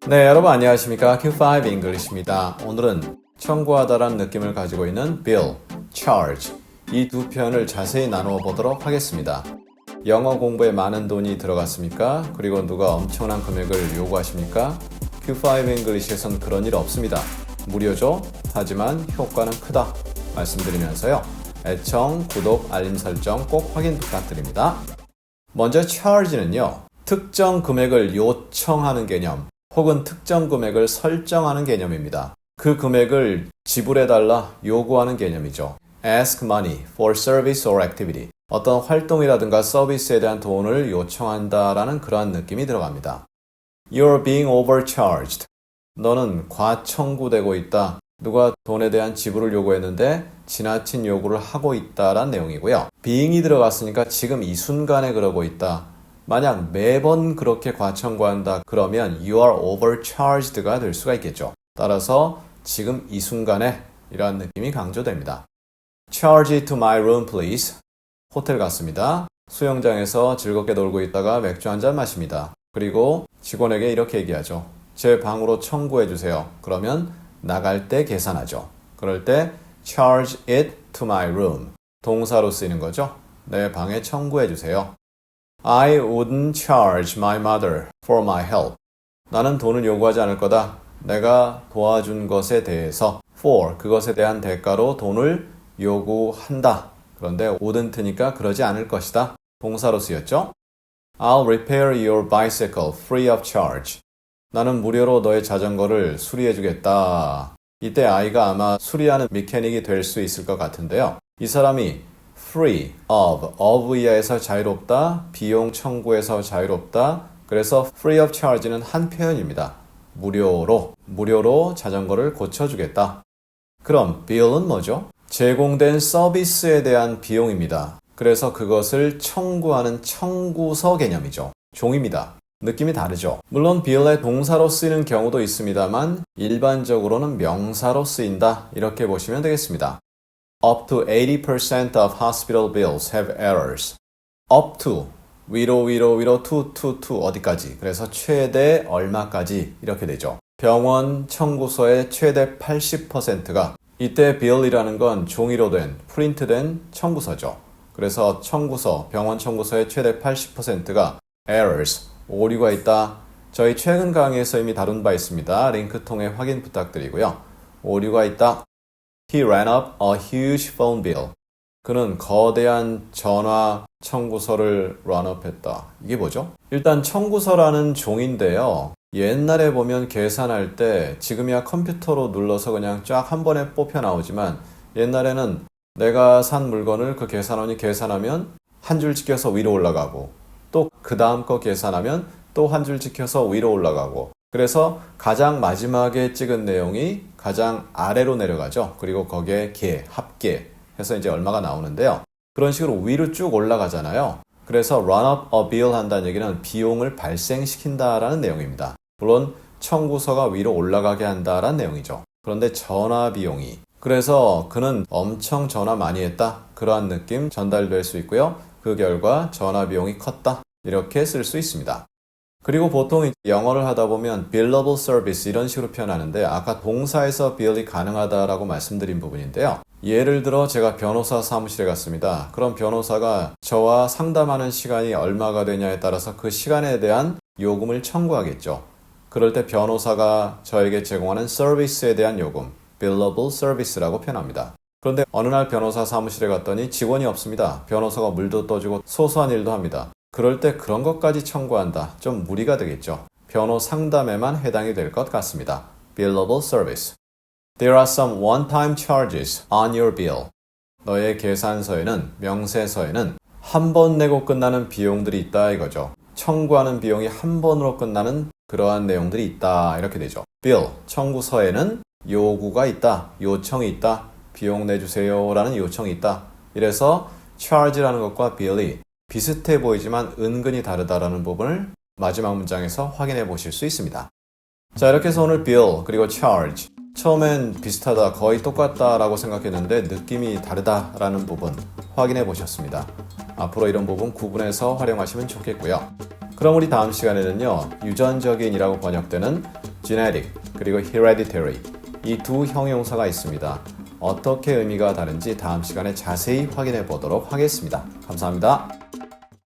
네, 여러분 안녕하십니까? Q5 English입니다. 오늘은 청구하다라는 느낌을 가지고 있는 bill, charge 이 두 표현을 자세히 나누어 보도록 하겠습니다. 영어 공부에 많은 돈이 들어갔습니까? 그리고 누가 엄청난 금액을 요구하십니까? Q5 English에선 그런 일 없습니다. 무료죠? 하지만 효과는 크다 말씀드리면서요. 애청, 구독, 알림 설정 꼭 확인 부탁드립니다. 먼저 charge는요. 특정 금액을 요청하는 개념 혹은 특정 금액을 설정하는 개념입니다. 그 금액을 지불해달라 요구하는 개념이죠. Ask money for service or activity. 어떤 활동이라든가 서비스에 대한 돈을 요청한다라는 그러한 느낌이 들어갑니다. You're being overcharged. 너는 과청구되고 있다. 누가 돈에 대한 지불을 요구했는데 지나친 요구를 하고 있다라는 내용이고요. being이 들어갔으니까 지금 이 순간에 그러고 있다. 만약 매번 그렇게 과청구한다 그러면 you are overcharged가 될 수가 있겠죠. 따라서 지금 이 순간에 이러한 느낌이 강조됩니다. Charge it to my room please. 호텔 갔습니다. 수영장에서 즐겁게 놀고 있다가 맥주 한잔 마십니다. 그리고 직원에게 이렇게 얘기하죠. 제 방으로 청구해 주세요. 그러면 나갈 때 계산하죠. 그럴 때 charge it to my room. 동사로 쓰이는 거죠. 내 방에 청구해 주세요. I wouldn't charge my mother for my help. 나는 돈을 요구하지 않을 거다. 내가 도와준 것에 대해서 for 그것에 대한 대가로 돈을 요구한다. 그런데 wouldn't니까 그러지 않을 것이다. 동사로 쓰였죠. I'll repair your bicycle free of charge. 나는 무료로 너의 자전거를 수리해 주겠다. 이때 I가 아마 수리하는 미케닉이 될 수 있을 것 같은데요. 이 사람이 free of 이하에서 자유롭다, 비용 청구에서 자유롭다. 그래서 free of charge는 한 표현입니다. 무료로 자전거를 고쳐주겠다. 그럼 bill은 뭐죠? 제공된 서비스에 대한 비용입니다. 그래서 그것을 청구하는 청구서 개념이죠. 종입니다. 느낌이 다르죠. 물론 bill의 동사로 쓰이는 경우도 있습니다만 일반적으로는 명사로 쓰인다. 이렇게 보시면 되겠습니다. Up to 80% of hospital bills have errors. Up to, 위로, to 어디까지. 그래서 최대 얼마까지 이렇게 되죠. 병원 청구서의 최대 80%가 이때 bill이라는 건 종이로 된, 프린트된 청구서죠. 그래서 청구서, 병원 청구서의 최대 80%가 errors, 오류가 있다. 저희 최근 강의에서 이미 다룬 바 있습니다. 링크 통해 확인 부탁드리고요. 오류가 있다. He ran up a huge phone bill. 그는 거대한 전화 청구서를 런업했다. 이게 뭐죠? 일단 청구서라는 종인데요. 옛날에 보면 계산할 때 지금이야 컴퓨터로 눌러서 그냥 쫙 한 번에 뽑혀 나오지만 옛날에는 내가 산 물건을 그 계산원이 계산하면 한 줄 찍혀서 위로 올라가고 또 그 다음 거 계산하면 또 한 줄 찍혀서 위로 올라가고 그래서 가장 마지막에 찍은 내용이 가장 아래로 내려가죠. 그리고 거기에 합계 해서 이제 얼마가 나오는데요. 그런 식으로 위로 쭉 올라가잖아요. 그래서 run up a bill 한다는 얘기는 비용을 발생시킨다라는 내용입니다. 물론 청구서가 위로 올라가게 한다라는 내용이죠. 그런데 전화 비용이 그래서 그는 엄청 전화 많이 했다. 그러한 느낌 전달될 수 있고요. 그 결과 전화 비용이 컸다. 이렇게 쓸 수 있습니다. 그리고 보통 영어를 하다 보면 billable service 이런 식으로 표현하는데 아까 동사에서 bill이 가능하다라고 말씀드린 부분인데요. 예를 들어 제가 변호사 사무실에 갔습니다. 그럼 변호사가 저와 상담하는 시간이 얼마가 되냐에 따라서 그 시간에 대한 요금을 청구하겠죠. 그럴 때 변호사가 저에게 제공하는 서비스에 대한 요금, billable service라고 표현합니다. 그런데 어느 날 변호사 사무실에 갔더니 직원이 없습니다. 변호사가 물도 떠주고 소소한 일도 합니다. 그럴 때 그런 것까지 청구한다. 좀 무리가 되겠죠. 변호 상담에만 해당이 될 것 같습니다. Billable service. There are some one-time charges on your bill. 너의 계산서에는, 명세서에는 한 번 내고 끝나는 비용들이 있다 이거죠. 청구하는 비용이 한 번으로 끝나는 그러한 내용들이 있다 이렇게 되죠. bill, 청구서에는 요구가 있다, 요청이 있다, 비용 내주세요 라는 요청이 있다. 이래서 charge라는 것과 bill이 비슷해 보이지만 은근히 다르다라는 부분을 마지막 문장에서 확인해 보실 수 있습니다. 자, 이렇게 해서 오늘 bill 그리고 charge 처음엔 비슷하다, 거의 똑같다 라고 생각했는데 느낌이 다르다라는 부분 확인해 보셨습니다. 앞으로 이런 부분 구분해서 활용하시면 좋겠고요. 그럼 우리 다음 시간에는요. 유전적인이라고 번역되는 genetic 그리고 hereditary 이 두 형용사가 있습니다. 어떻게 의미가 다른지 다음 시간에 자세히 확인해 보도록 하겠습니다. 감사합니다.